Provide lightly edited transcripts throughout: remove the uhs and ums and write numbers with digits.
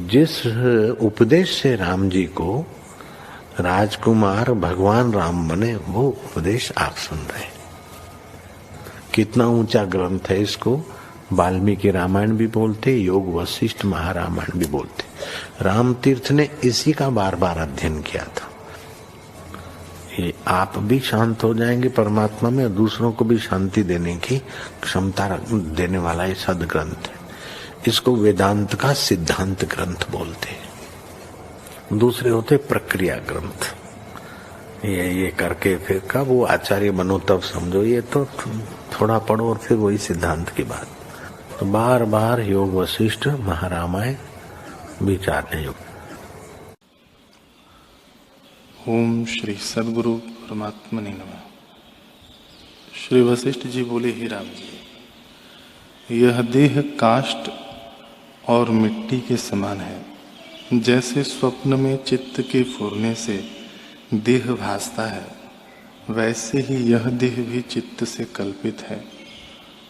जिस उपदेश से राम जी को राजकुमार भगवान राम बने, वो उपदेश आप सुन रहे हैं। कितना ऊंचा ग्रंथ है। इसको वाल्मीकि रामायण भी बोलते, योग वशिष्ठ महारामायण भी बोलते। राम तीर्थ ने इसी का बार बार अध्ययन किया था। ये आप भी शांत हो जाएंगे परमात्मा में, और दूसरों को भी शांति देने की क्षमता देने वाला ये सदग्रंथ है। इसको वेदांत का सिद्धांत ग्रंथ बोलते हैं। दूसरे होते प्रक्रिया ग्रंथ। ये करके फिर कब वो आचार्य बनो तब समझो, ये तो थोड़ा पढ़ो और फिर वही सिद्धांत की बात। तो बार बार योग वशिष्ठ महारामायण विचारने योग। ओम श्री सद्गुरु परमात्मने नमः। श्री वशिष्ठ जी बोले, हे राम जी, यह देह काष्ठ और मिट्टी के समान है। जैसे स्वप्न में चित्त के फूरने से देह भासता है, वैसे ही यह देह भी चित्त से कल्पित है,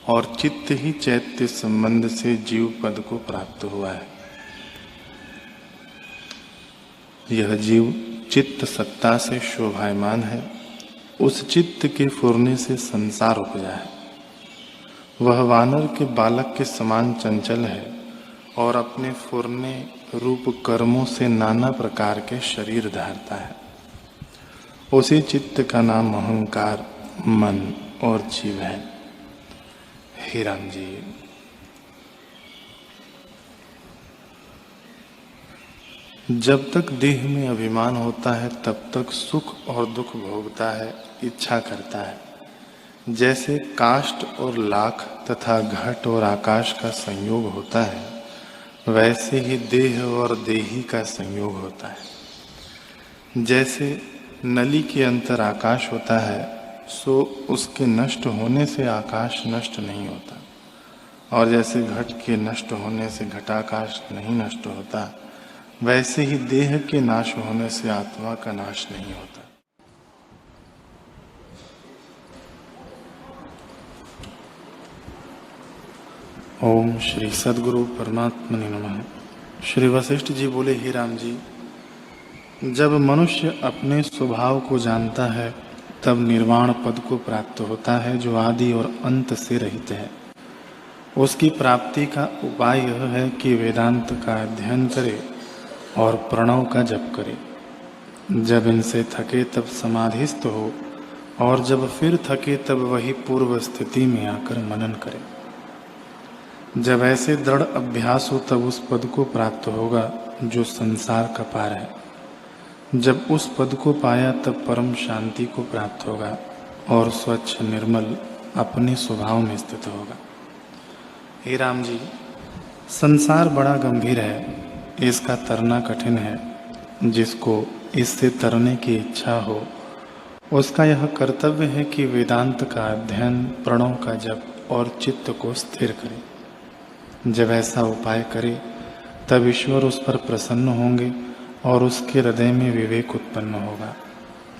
और चित्त ही चैत्य संबंध से जीव पद को प्राप्त हुआ है। यह जीव चित्त सत्ता से शोभायमान है। उस चित्त के फुरने से संसार उपजा है। वह वानर के बालक के समान चंचल है, और अपने फुरने रूप कर्मों से नाना प्रकार के शरीर धारता है। उसी चित्त का नाम अहंकार, मन और जीव है। हे राम जी, जब तक देह में अभिमान होता है तब तक सुख और दुख भोगता है, इच्छा करता है। जैसे काष्ठ और लाख तथा घट और आकाश का संयोग होता है, वैसे ही देह और देही का संयोग होता है। जैसे नली के अंतर आकाश होता है, सो उसके नष्ट होने से आकाश नष्ट नहीं होता, और जैसे घट के नष्ट होने से घटाकाश नहीं नष्ट होता, वैसे ही देह के नाश होने से आत्मा का नाश नहीं होता। ओम श्री सद्गुरु परमात्मने नमः। श्री वशिष्ठ जी बोले, हे राम जी, जब मनुष्य अपने स्वभाव को जानता है तब निर्वाण पद को प्राप्त होता है, जो आदि और अंत से रहित है। उसकी प्राप्ति का उपाय यह है कि वेदांत का अध्ययन करे और प्रणव का जप करे। जब इनसे थके तब समाधिस्थ हो, और जब फिर थके तब वही पूर्व स्थिति में आकर मनन करे। जब ऐसे दृढ़ अभ्यास हो तब उस पद को प्राप्त होगा जो संसार का पार है। जब उस पद को पाया तब परम शांति को प्राप्त होगा, और स्वच्छ निर्मल अपने स्वभाव में स्थित होगा। हे राम जी, संसार बड़ा गंभीर है, इसका तरना कठिन है। जिसको इससे तरने की इच्छा हो, उसका यह कर्तव्य है कि वेदांत का अध्ययन, प्रणव का जप और चित्त को स्थिर करे। जब ऐसा उपाय करे तब ईश्वर उस पर प्रसन्न होंगे, और उसके हृदय में विवेक उत्पन्न होगा,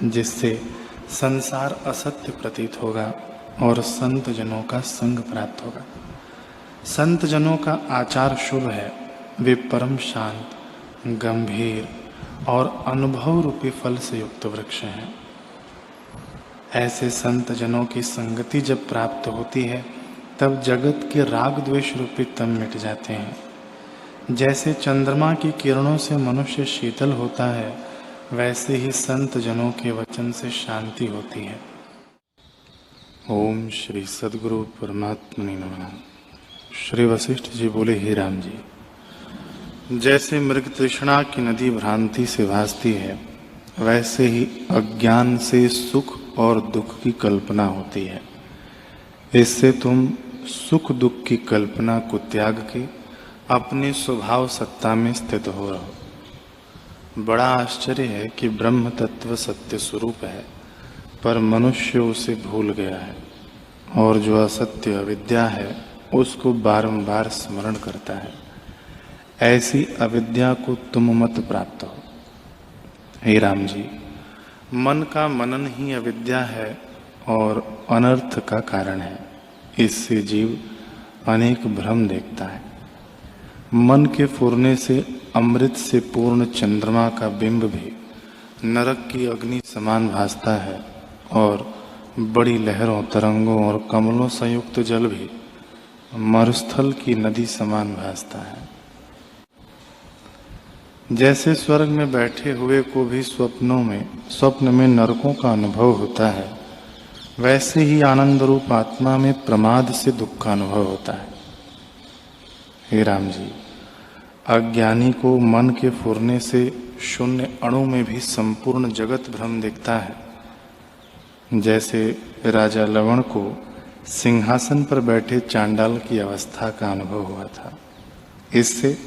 जिससे संसार असत्य प्रतीत होगा और संत जनों का संग प्राप्त होगा। संत जनों का आचार शुभ है। वे परम शांत, गंभीर और अनुभव रूपी फल से युक्त वृक्ष हैं। ऐसे संत जनों की संगति जब प्राप्त होती है तब जगत के राग द्वेष रूपी तम मिट जाते हैं। जैसे चंद्रमा की किरणों से मनुष्य शीतल होता है, वैसे ही संत जनों के वचन से शांति होती है। ओम श्री सद्गुरु परमात्मने नमः। श्री वशिष्ठ जी बोले, हे राम जी, जैसे मृग तृष्णा की नदी भ्रांति से भासती है, वैसे ही अज्ञान से सुख और दुख की कल्पना होती है। इससे तुम सुख दुख की कल्पना को त्याग के अपने स्वभाव सत्ता में स्थित हो रहो। बड़ा आश्चर्य है कि ब्रह्म तत्व सत्य स्वरूप है, पर मनुष्य उसे भूल गया है, और जो असत्य अविद्या है उसको बारंबार स्मरण करता है। ऐसी अविद्या को तुम मत प्राप्त हो। हे राम जी, मन का मनन ही अविद्या है और अनर्थ का कारण है। इससे जीव अनेक भ्रम देखता है। मन के फुरने से अमृत से पूर्ण चंद्रमा का बिंब भी नरक की अग्नि समान भासता है और बड़ी लहरों, तरंगों और कमलों संयुक्त जल भी मरुस्थल की नदी समान भासता है। जैसे स्वर्ग में बैठे हुए को भी स्वप्न में नरकों का अनुभव होता है, वैसे ही आनंद रूप आत्मा में प्रमाद से दुख का अनुभव होता है। हे राम जी, अज्ञानी को मन के फुरने से शून्य अणु में भी संपूर्ण जगत भ्रम दिखता है। जैसे राजा लवण को सिंहासन पर बैठे चांडाल की अवस्था का अनुभव हुआ था। इससे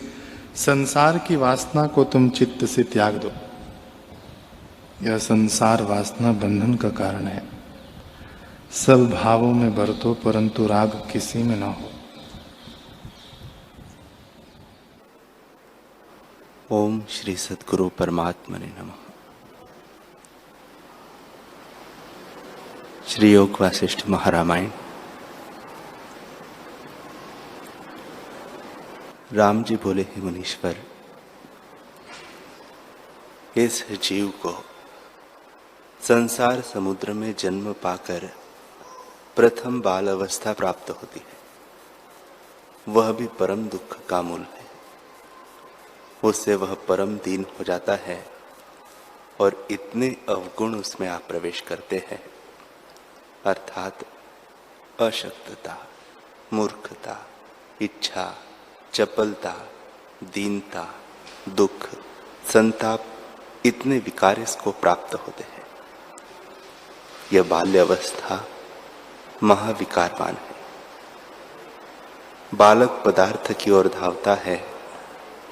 संसार की वासना को तुम चित्त से त्याग दो। यह संसार वासना बंधन का कारण है। सब भावों में बरतो, परंतु राग किसी में न हो। ओम श्री सद्गुरु परमात्मने नमः। श्री योग वासिष्ठ महारामायण। राम जी बोले, हे मुनीश्वर, इस जीव को संसार समुद्र में जन्म पाकर प्रथम बाल अवस्था प्राप्त होती है। वह भी परम दुख का मूल है। उससे वह परम दीन हो जाता है और इतने अवगुण उसमें आप प्रवेश करते हैं, अर्थात अशक्तता, मूर्खता, इच्छा, चपलता, दीनता, दुख, संताप, इतने विकार इसको प्राप्त होते हैं। यह बाल्यावस्था महाविकारवान है। बालक पदार्थ की ओर धावता है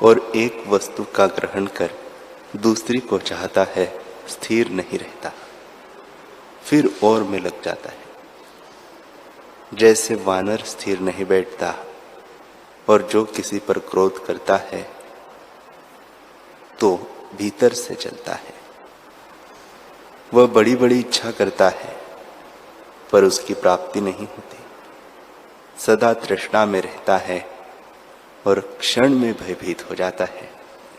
और एक वस्तु का ग्रहण कर दूसरी को चाहता है, स्थिर नहीं रहता, फिर और में लग जाता है। जैसे वानर स्थिर नहीं बैठता और जो किसी पर क्रोध करता है तो भीतर से जलता है। वह बड़ी बड़ी इच्छा करता है पर उसकी प्राप्ति नहीं होती। सदा तृष्णा में रहता है और क्षण में भयभीत हो जाता है,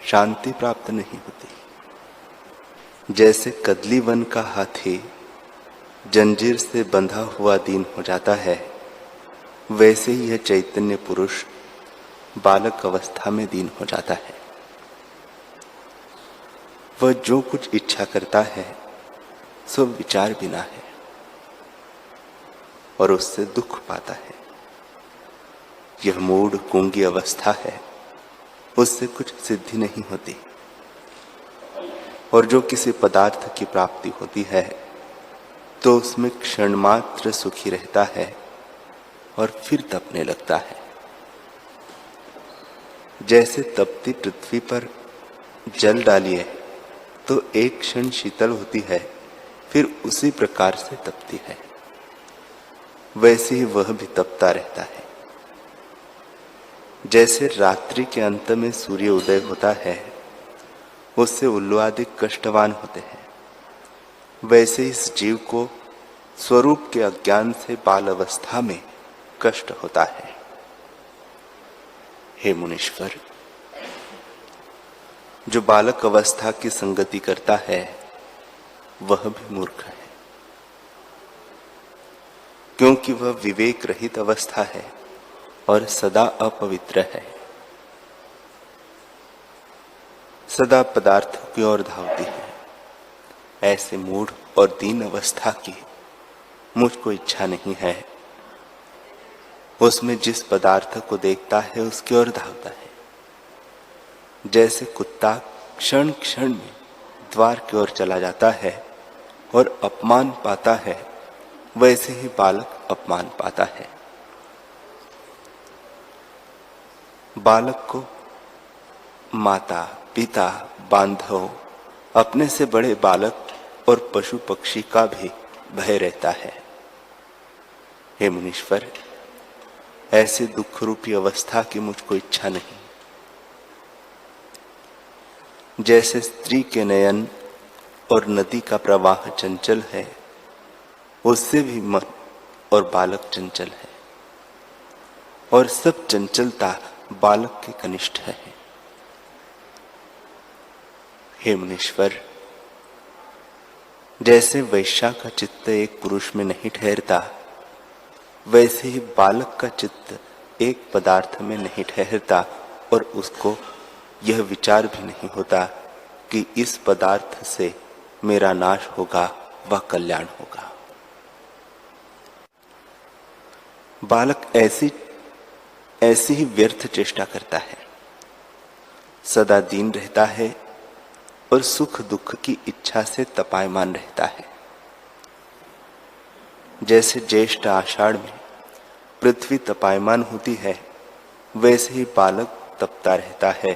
शांति प्राप्त नहीं होती। जैसे कदली वन का हाथी जंजीर से बंधा हुआ दीन हो जाता है, वैसे ही यह चैतन्य पुरुष बालक अवस्था में दीन हो जाता है। वह जो कुछ इच्छा करता है सब विचार बिना है और उससे दुख पाता है। यह मूढ़ कुंगी अवस्था है, उससे कुछ सिद्धि नहीं होती। और जो किसी पदार्थ की प्राप्ति होती है तो उसमें क्षण मात्र सुखी रहता है और फिर तपने लगता है। जैसे तपती पृथ्वी पर जल डालिए तो एक क्षण शीतल होती है, फिर उसी प्रकार से तपती है, वैसे ही वह भी तपता रहता है। जैसे रात्रि के अंत में सूर्य उदय होता है, उससे उल्लू कष्टवान होते हैं, वैसे इस जीव को स्वरूप के अज्ञान से बाल अवस्था में कष्ट होता है। हे मुनीश्वर, जो बालक अवस्था की संगति करता है वह भी मूर्ख है, क्योंकि वह विवेक रहित अवस्था है और सदा अपवित्र है। सदा पदार्थों की ओर धावती है। ऐसे मूढ़ और दीन अवस्था की मुझको इच्छा नहीं है। उसमें जिस पदार्थ को देखता है उसकी ओर धावता है। जैसे कुत्ता क्षण क्षण में द्वार की ओर चला जाता है और अपमान पाता है, वैसे ही बालक अपमान पाता है। बालक को माता, पिता, बांधव, अपने से बड़े बालक और पशु पक्षी का भी भय रहता है। हे मुनीश्वर, ऐसे दुख रूपी अवस्था की मुझको इच्छा नहीं। जैसे स्त्री के नयन और नदी का प्रवाह चंचल है, उससे भी मन और बालक चंचल है। और सब चंचलता बालक के कनिष्ठ है। हे मुनीश्वर, जैसे वैश्या का चित्त एक पुरुष में नहीं ठहरता, वैसे ही बालक का चित्त एक पदार्थ में नहीं ठहरता और उसको यह विचार भी नहीं होता कि इस पदार्थ से मेरा नाश होगा व कल्याण होगा। बालक ऐसी ही व्यर्थ चेष्टा करता है, सदा दीन रहता है और सुख दुख की इच्छा से तपायमान रहता है। जैसे ज्येष्ठ आषाढ़ में पृथ्वी तपायमान होती है, वैसे ही बालक तपता रहता है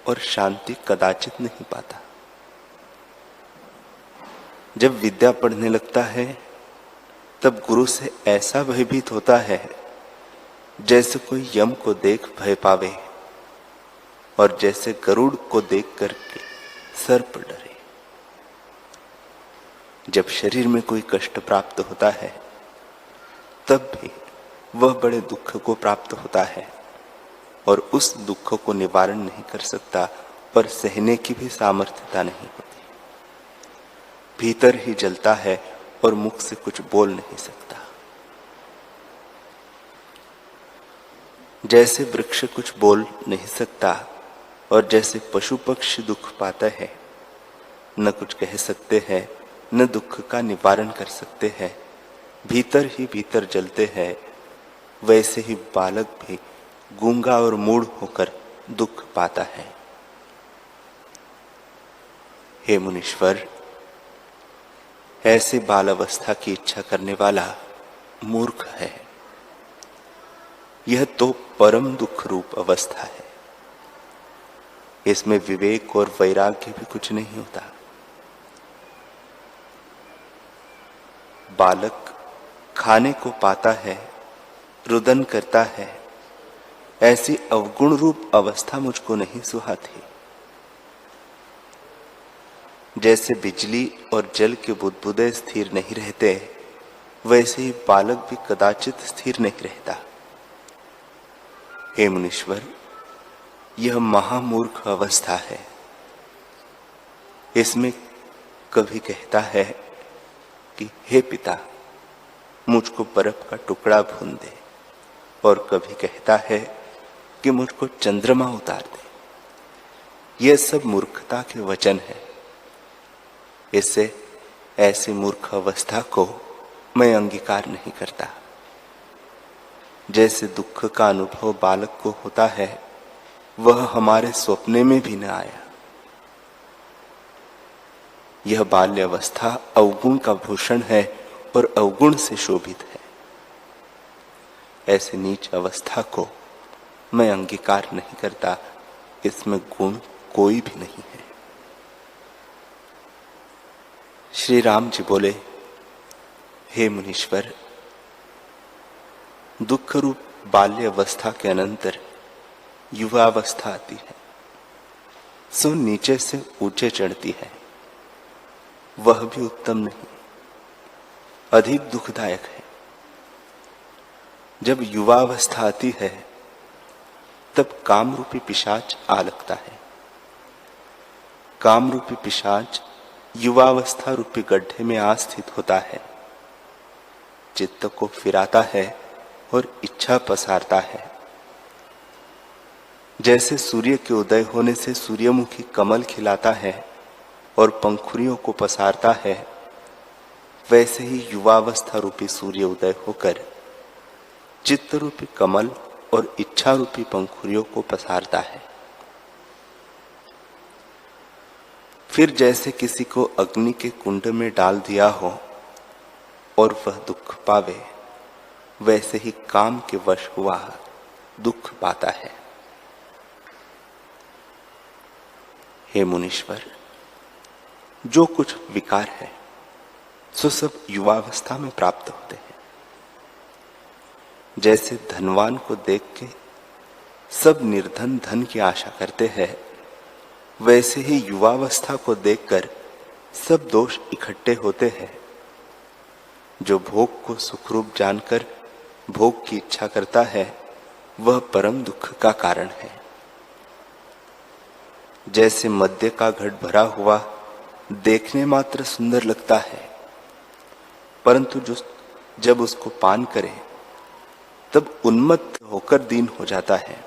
और शांति कदाचित नहीं पाता। जब विद्या पढ़ने लगता है, तब गुरु से ऐसा भयभीत होता है जैसे कोई यम को देख भय पावे और जैसे गरुड़ को देख करके सर्प डरे। जब शरीर में कोई कष्ट प्राप्त होता है, तब भी वह बड़े दुख को प्राप्त होता है और उस दुख को निवारण नहीं कर सकता और सहने की भी सामर्थ्यता नहीं होती। भीतर ही जलता है और मुख से कुछ बोल नहीं सकता। जैसे वृक्ष कुछ बोल नहीं सकता और जैसे पशु पक्षी दुख पाता है, न कुछ कह सकते हैं न दुख का निवारण कर सकते हैं, भीतर ही भीतर जलते हैं, वैसे ही बालक भी गूंगा और मूढ़ होकर दुख पाता है। हे मुनीश्वर, ऐसे बाल अवस्था की इच्छा करने वाला मूर्ख है। यह तो परम दुख रूप अवस्था है। इसमें विवेक और वैराग्य भी कुछ नहीं होता। बालक खाने को पाता है, रुदन करता है, ऐसी अवगुण रूप अवस्था मुझको नहीं सुहाती। जैसे बिजली और जल के बुदबुदे स्थिर नहीं रहते, वैसे ही बालक भी कदाचित स्थिर नहीं रहता। हे मुनीश्वर, यह महामूर्ख अवस्था है। इसमें कभी कहता है कि हे पिता, मुझको बर्फ का टुकड़ा भून दे, और कभी कहता है कि मुझको चंद्रमा उतार दे। यह सब मूर्खता के वचन है। इससे ऐसी मूर्ख अवस्था को मैं अंगीकार नहीं करता। जैसे दुख का अनुभव बालक को होता है, वह हमारे स्वप्ने में भी न आया। यह बाल्य अवस्था अवगुण का भूषण है और अवगुण से शोभित है। ऐसी नीच अवस्था को मैं अंगीकार नहीं करता। इसमें गुण कोई भी नहीं है। श्री राम जी बोले, हे मुनीश्वर, दुख रूप बाल्य अवस्था के अनंतर युवावस्था आती है। सो नीचे से ऊंचे चढ़ती है। वह भी उत्तम नहीं, अधिक दुखदायक है। जब युवावस्था आती है, तब काम रूपी पिशाच आ लगता है। काम रूपी पिशाच युवावस्था रूपी गड्ढे में आ स्थित होता है, चित्त को फिराता है और इच्छा पसारता है। जैसे सूर्य के उदय होने से सूर्यमुखी कमल खिलाता है और पंखुड़ियों को पसारता है, वैसे ही युवावस्था रूपी सूर्य उदय होकर चित्त रूपी कमल और इच्छा रूपी पंखुड़ियों को पसारता है। फिर जैसे किसी को अग्नि के कुंड में डाल दिया हो और वह दुख पावे, वैसे ही काम के वश हुआ दुख पाता है। हे मुनीश्वर, जो कुछ विकार है सो सब युवावस्था में प्राप्त होते हैं। जैसे धनवान को देख के सब निर्धन धन की आशा करते हैं, वैसे ही युवावस्था को देखकर सब दोष इकट्ठे होते हैं। जो भोग को सुखरूप जानकर भोग की इच्छा करता है, वह परम दुख का कारण है। जैसे मद्य का घट भरा हुआ देखने मात्र सुंदर लगता है, परंतु जब उसको पान करे तब उन्मत्त होकर दीन हो जाता है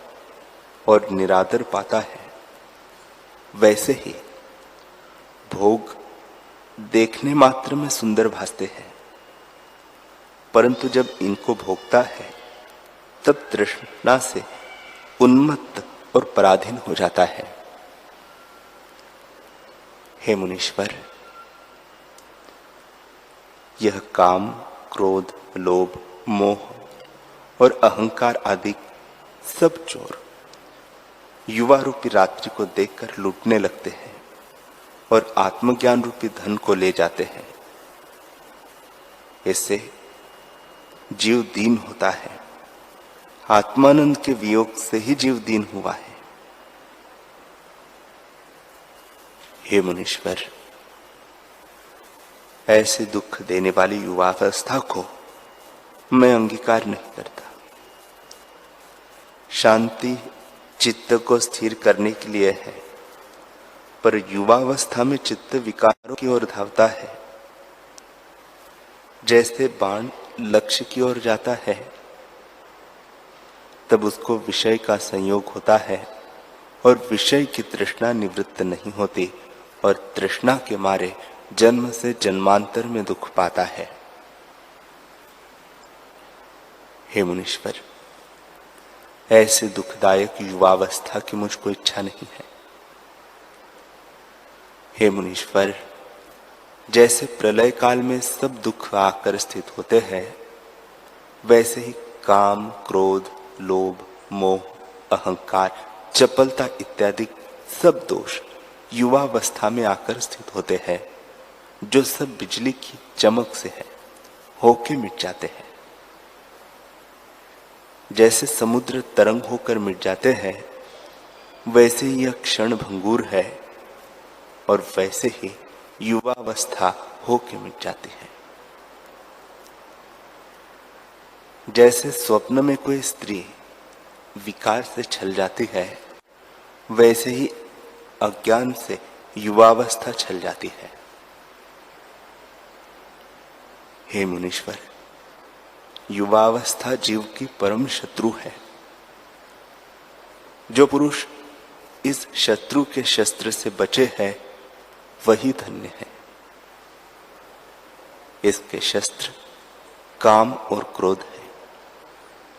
और निरादर पाता है, वैसे ही भोग देखने मात्र में सुंदर भासते हैं, परंतु जब इनको भोगता है तब तृष्णा से उन्मत्त और पराधीन हो जाता है। हे मुनीश्वर, यह काम, क्रोध, लोभ, मोह और अहंकार आदि सब चोर युवा रूपी रात्रि को देखकर लूटने लगते हैं और आत्मज्ञान रूपी धन को ले जाते हैं। इससे जीव दीन होता है। आत्मानंद के वियोग से ही जीव दीन हुआ है। हे मुनीश्वर, ऐसे दुख देने वाली युवावस्था को मैं अंगीकार नहीं करता। शांति चित्त को स्थिर करने के लिए है, पर युवावस्था में चित्त विकारों की ओर धावता है। जैसे बाण लक्ष्य की ओर जाता है, तब उसको विषय का संयोग होता है और विषय की तृष्णा निवृत्त नहीं होती और तृष्णा के मारे जन्म से जन्मांतर में दुख पाता है। हे मुनीश्वर, ऐसे दुखदायक युवावस्था की मुझको इच्छा नहीं है। हे मुनीश्वर, जैसे प्रलय काल में सब दुख आकर स्थित होते हैं, वैसे ही काम, क्रोध, लोभ, मोह, अहंकार, चपलता इत्यादि सब दोष युवावस्था में आकर स्थित होते हैं, जो सब बिजली की चमक से है होके मिट जाते हैं। जैसे समुद्र तरंग होकर मिट जाते हैं, वैसे ही यह क्षण भंगुर है और वैसे ही युवावस्था होके मिट जाती है। जैसे स्वप्न में कोई स्त्री विकार से छल जाती है, वैसे ही अज्ञान से युवावस्था छल जाती है। हे मुनीश्वर, युवावस्था जीव की परम शत्रु है। जो पुरुष इस शत्रु के शस्त्र से बचे है, वही धन्य है। इसके शस्त्र काम और क्रोध है।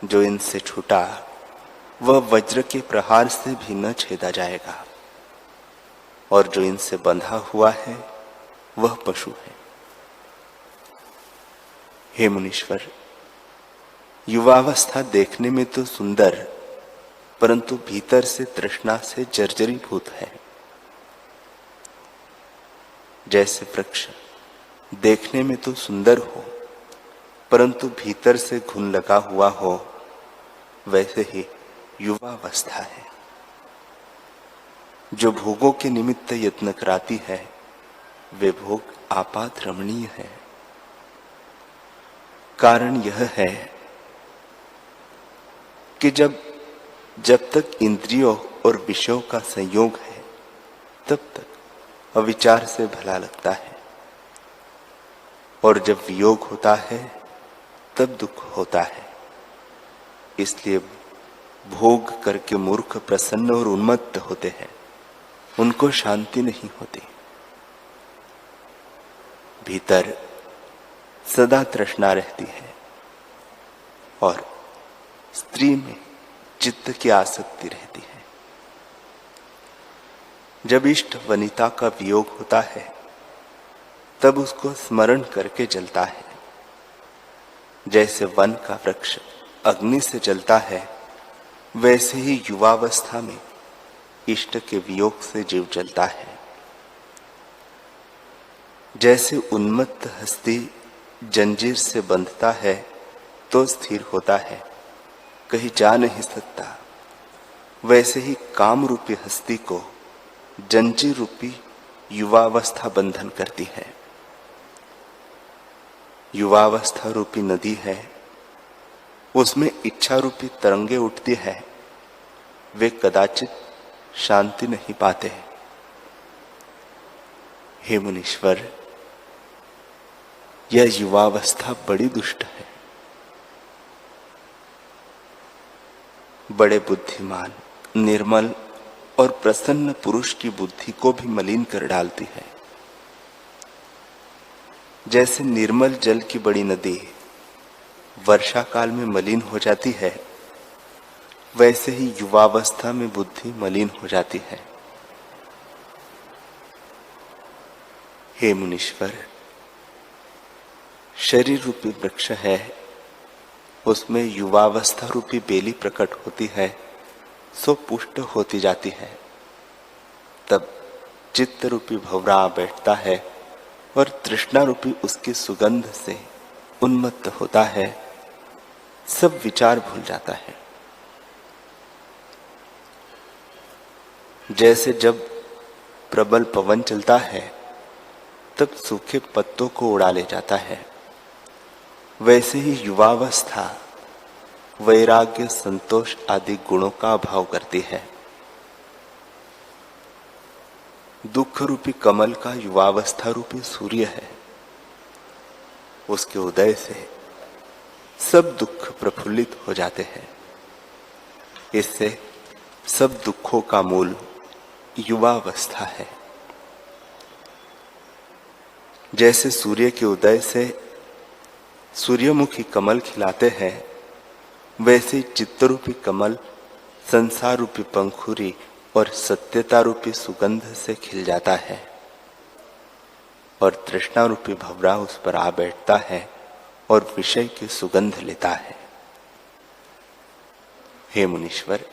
जो इनसे छूटा, वह वज्र के प्रहार से भी न छेदा जाएगा, और जो इनसे बंधा हुआ है, वह पशु है। हे मुनीश्वर, युवावस्था देखने में तो सुंदर, परंतु भीतर से तृष्णा से जर्जरीभूत है। जैसे वृक्ष देखने में तो सुंदर हो, परंतु भीतर से घुन लगा हुआ हो, वैसे ही युवावस्था है। जो भोगों के निमित्त यत्न कराती है, वे भोग आपात रमणीय है। कारण यह है कि जब तक इंद्रियों और विषयों का संयोग है, तब तक अविचार से भला लगता है, और जब वियोग होता है तब दुख होता है। इसलिए भोग करके मूर्ख प्रसन्न और उन्मत्त होते हैं, उनको शांति नहीं होती। भीतर सदा तृष्णा रहती है और स्त्री में चित्त की आसक्ति रहती है। जब इष्ट वनिता का वियोग होता है, तब उसको स्मरण करके जलता है। जैसे वन का वृक्ष अग्नि से जलता है, वैसे ही युवावस्था में इष्ट के वियोग से जीव जलता है। जैसे उन्मत्त हस्ती जंजीर से बंधता है तो स्थिर होता है, कहीं जा नहीं सकता, वैसे ही काम रूपी हस्ती को जंजीर रूपी युवावस्था बंधन करती है। युवावस्था रूपी नदी है, उसमें इच्छा रूपी तरंगे उठती है, वे कदाचित शांति नहीं पाते हैं। हे मुनीश्वर, यह युवावस्था बड़ी दुष्ट है। बड़े बुद्धिमान, निर्मल और प्रसन्न पुरुष की बुद्धि को भी मलिन कर डालती है। जैसे निर्मल जल की बड़ी नदी वर्षा काल में मलिन हो जाती है, वैसे ही युवावस्था में बुद्धि मलिन हो जाती है। हे मुनीश्वर, शरीर रूपी वृक्ष है, उसमें युवावस्था रूपी बेली प्रकट होती है, सो पुष्ट होती जाती है। तब चित्त रूपी भंवरा आ बैठता है और तृष्णा रूपी उसकी सुगंध से उन्मत्त होता है, सब विचार भूल जाता है। जैसे जब प्रबल पवन चलता है तब सूखे पत्तों को उड़ा ले जाता है, वैसे ही युवावस्था वैराग्य, संतोष आदि गुणों का अभाव करती है। दुख रूपी कमल का युवावस्था रूपी सूर्य है, उसके उदय से सब दुख प्रफुल्लित हो जाते हैं। इससे सब दुखों का मूल युवावस्था है। जैसे सूर्य के उदय से सूर्यमुखी कमल खिलाते हैं, वैसे चित्तरूपी कमल संसार रूपी पंखुरी और सत्यता रूपी सुगंध से खिल जाता है और तृष्णा रूपी भंवरा उस पर आ बैठता है और विषय की सुगंध लेता है। हे मुनीश्वर,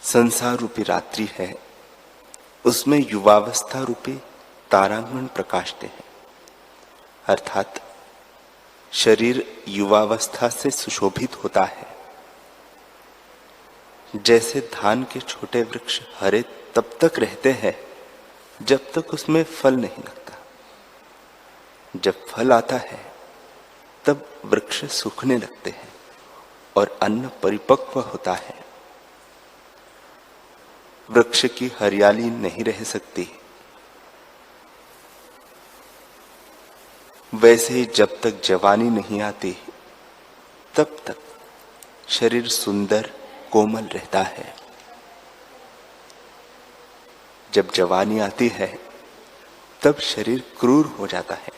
संसार रूपी रात्रि है, उसमें युवावस्था रूपी तारांगण प्रकाशते हैं, अर्थात शरीर युवावस्था से सुशोभित होता है। जैसे धान के छोटे वृक्ष हरे तब तक रहते हैं जब तक उसमें फल नहीं लगता। जब फल आता है तब वृक्ष सूखने लगते हैं और अन्न परिपक्व होता है। वृक्ष की हरियाली नहीं रह सकती। वैसे ही जब तक जवानी नहीं आती तब तक शरीर सुंदर कोमल रहता है। जब जवानी आती है तब शरीर क्रूर हो जाता है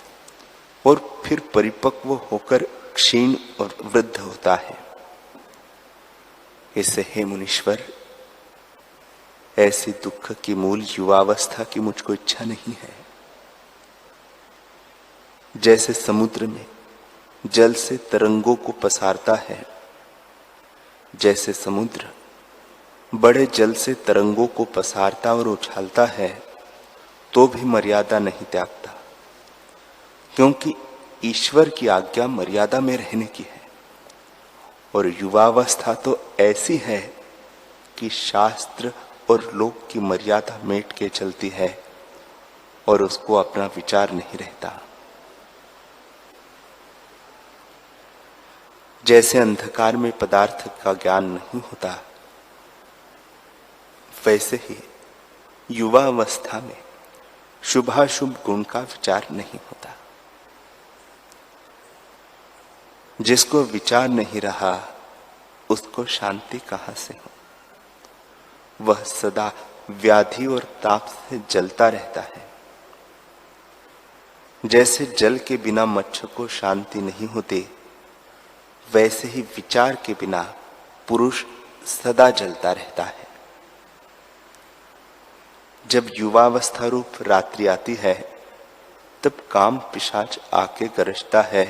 और फिर परिपक्व होकर क्षीण और वृद्ध होता है। इससे हे मुनीश्वर, ऐसी दुख की मूल युवावस्था की मुझको इच्छा नहीं है। जैसे समुद्र में जल से तरंगों को पसारता है, जैसे समुद्र बड़े जल से तरंगों को पसारता और उछालता है, तो भी मर्यादा नहीं त्यागता, क्योंकि ईश्वर की आज्ञा मर्यादा में रहने की है। और युवावस्था तो ऐसी है कि शास्त्र और लोक की मर्यादा मेट के चलती है और उसको अपना विचार नहीं रहता। जैसे अंधकार में पदार्थ का ज्ञान नहीं होता, वैसे ही युवावस्था में शुभाशुभ गुण का विचार नहीं होता। जिसको विचार नहीं रहा उसको शांति कहां से हो? वह सदा व्याधि और ताप से जलता रहता है। जैसे जल के बिना मच्छ को शांति नहीं होती, वैसे ही विचार के बिना पुरुष सदा जलता रहता है। जब युवावस्था रूप रात्रि आती है तब काम पिशाच आके गरजता है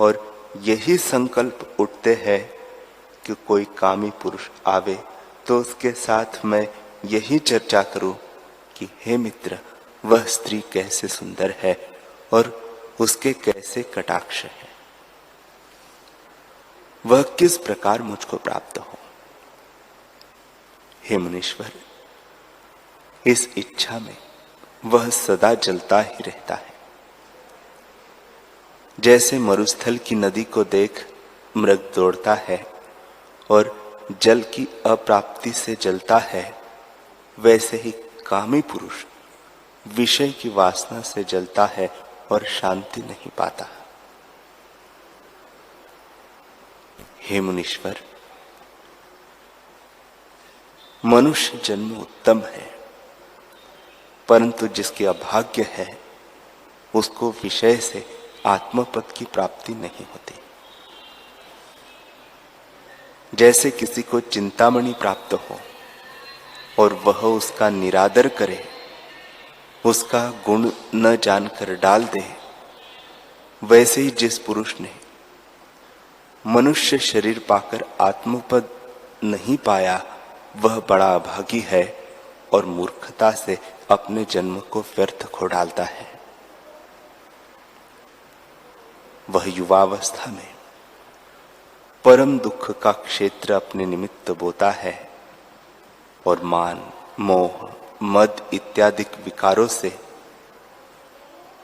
और यही संकल्प उठते हैं कि कोई कामी पुरुष आवे तो उसके साथ मैं यही चर्चा करूं कि हे मित्र, वह स्त्री कैसे सुंदर है और उसके कैसे कटाक्ष है, वह किस प्रकार मुझको प्राप्त हो। हे मुनीश्वर, इस इच्छा में वह सदा जलता ही रहता है। जैसे मरुस्थल की नदी को देख मृग दौड़ता है और जल की अप्राप्ति से जलता है, वैसे ही कामी पुरुष विषय की वासना से जलता है और शांति नहीं पाता। हे मुनीश्वर, मनुष्य जन्म उत्तम है, परंतु जिसके अभाग्य है उसको विषय से आत्मपद की प्राप्ति नहीं होती। जैसे किसी को चिंतामणि प्राप्त हो और वह उसका निरादर करे, उसका गुण न जानकर डाल दे, वैसे ही जिस पुरुष ने मनुष्य शरीर पाकर आत्मपद नहीं पाया, वह बड़ा अभागी है और मूर्खता से अपने जन्म को व्यर्थ खो डालता है। वह युवावस्था में परम दुख का क्षेत्र अपने निमित्त बोता है और मान, मोह, मद इत्यादि विकारों से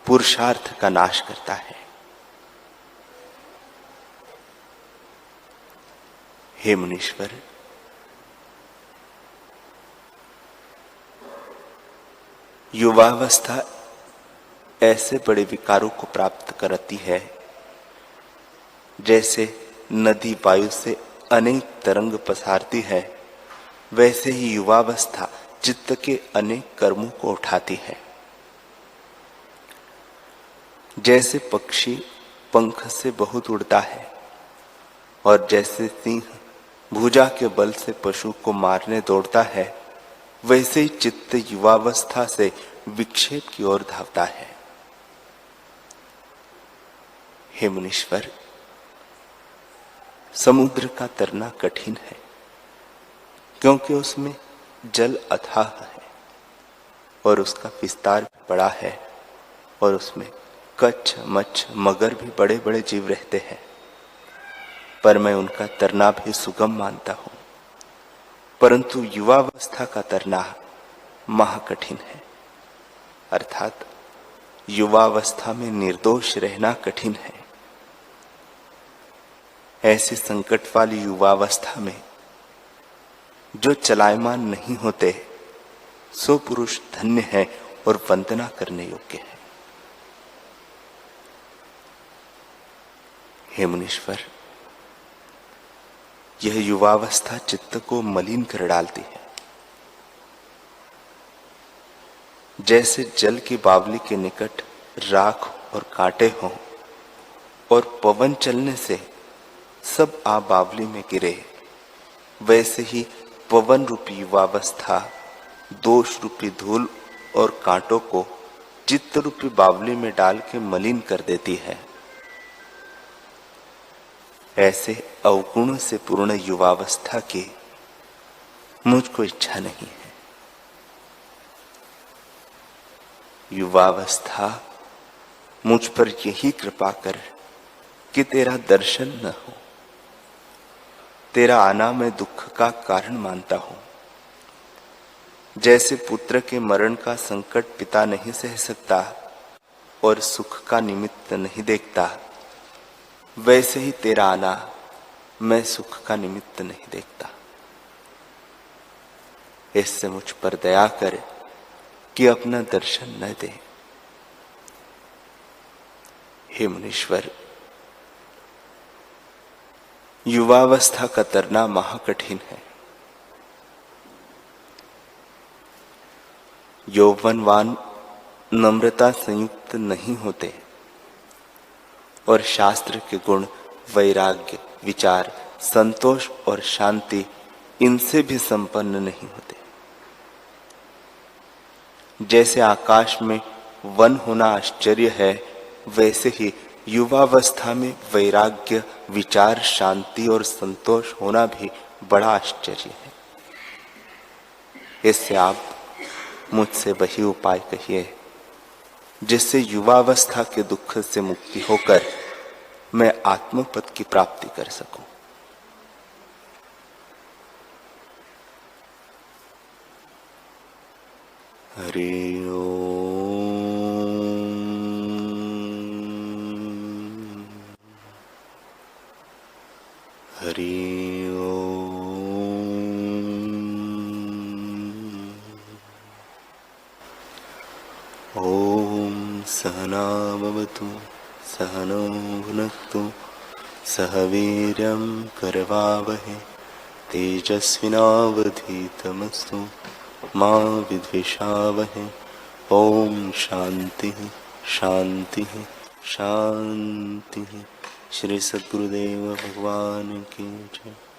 पुरुषार्थ का नाश करता है। हे मुनीश्वर, युवावस्था ऐसे बड़े विकारों को प्राप्त करती है जैसे नदी वायु से अनेक तरंग पसारती है, वैसे ही युवावस्था चित्त के अनेक कर्मों को उठाती है। जैसे पक्षी पंख से बहुत उड़ता है और जैसे सिंह भुजा के बल से पशु को मारने दौड़ता है, वैसे ही चित्त युवावस्था से विक्षेप की ओर धावता है। हे मुनीश्वर, समुद्र का तरना कठिन है, क्योंकि उसमें जल अथाह है और उसका विस्तार भी बड़ा है और उसमें कच्छ, मच्छ, मगर भी बड़े बड़े जीव रहते हैं, पर मैं उनका तरना भी सुगम मानता हूं। परंतु युवावस्था का तरना महाकठिन है, अर्थात युवावस्था में निर्दोष रहना कठिन है। ऐसी संकट वाली युवावस्था में जो चलायमान नहीं होते, सो पुरुष धन्य है और वंदना करने योग्य है। हे मुनीश्वर, यह युवावस्था चित्त को मलिन कर डालती है। जैसे जल की बावली के निकट राख और कांटे हों और पवन चलने से सब आ बावली में गिरे, वैसे ही पवन रूपी युवावस्था दोष रूपी धूल और कांटों को चित्त रूपी बावली में डाल के मलिन कर देती है। ऐसे अवगुण से पूर्ण युवावस्था की मुझको इच्छा नहीं है। युवावस्था, मुझ पर यही कृपा कर कि तेरा दर्शन न हो। तेरा आना मैं दुख का कारण मानता हूं। जैसे पुत्र के मरण का संकट पिता नहीं सह सकता और सुख का निमित्त नहीं देखता, वैसे ही तेरा आना मैं सुख का निमित्त नहीं देखता। इससे मुझ पर दया कर कि अपना दर्शन न दे। हे मुनीश्वर, युवावस्था का तरना महाकठिन है। यौवनवान नम्रता संयुक्त नहीं होते और शास्त्र के गुण वैराग्य, विचार, संतोष और शांति इनसे भी संपन्न नहीं होते। जैसे आकाश में वन होना आश्चर्य है, वैसे ही युवावस्था में वैराग्य, विचार, शांति और संतोष होना भी बड़ा आश्चर्य है। इससे आप मुझसे वही उपाय कहिए जिससे युवावस्था के दुख से मुक्ति होकर मैं आत्मपद की प्राप्ति कर सकूं। हरि ओम। सहनावतु सहनौ भुनक्तु सह वीर्यं करवावहै तेजस्विनावधीतमस्तु मा विद्विषावहै। ओम शांति शांति शांति। श्री सद्गुरुदेव भगवान की जय।